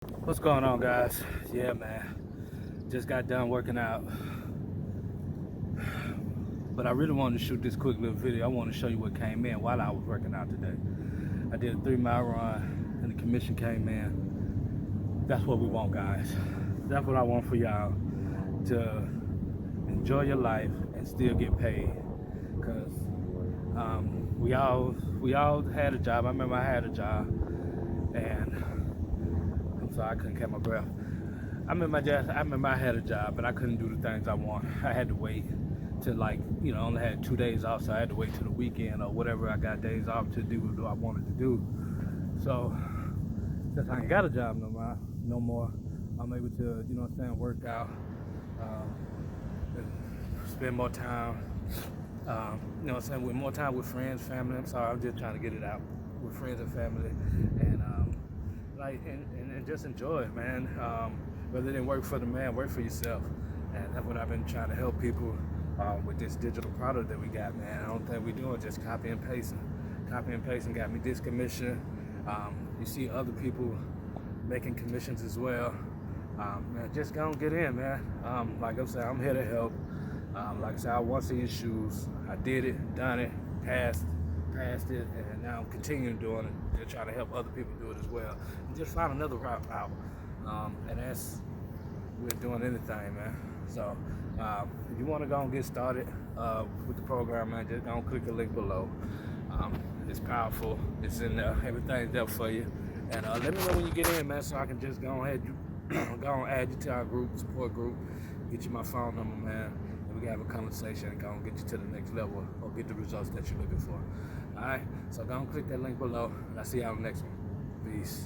What's going on, guys? Yeah, man. Just got done working out. But I really wanted to shoot this quick little video. I want to show you what came in while I was working out today. I did a 3-mile run and the commission came in. That's what we want, guys. That's what I want for y'all, to enjoy your life and still get paid. Because we all had a job. I remember I had a job, and I'm sorry, I couldn't catch my breath. I remember I had a job, but I couldn't do the things I want. I had to wait till only had 2 days off, so I had to wait till the weekend or whatever I got days off to do what I wanted to do. So since I ain't got a job no more, I'm able to, work out, spend more time, with more time with friends, family. I'm sorry, I'm just trying to get it out with friends and family, and and just enjoy it, man. Whether it didn't work for the man, work for yourself, and that's what I've been trying to help people with this digital product that we got, man. I don't think we're doing just copy and pasting. Copy and pasting got me this commission. You see other people making commissions as well. Man, just gonna get in, man. Like I said, I'm here to help. Like I said, I was in your shoes. I did it, done it, passed it, and now I'm continuing doing it. They're trying to help other people do it as well, and just find another route out. And that's we're doing anything, man. So if you want to go and get started with the program, man, just go and click the link below. It's powerful. It's in there. Everything's there for you. And let me know when you get in, man, so I can just go ahead and add you to our group, support group, get you my phone number, man, and we can have a conversation and go and get you to the next level or get the results that you're looking for. All right, so go and click that link below, and I'll see you on the next one. Peace.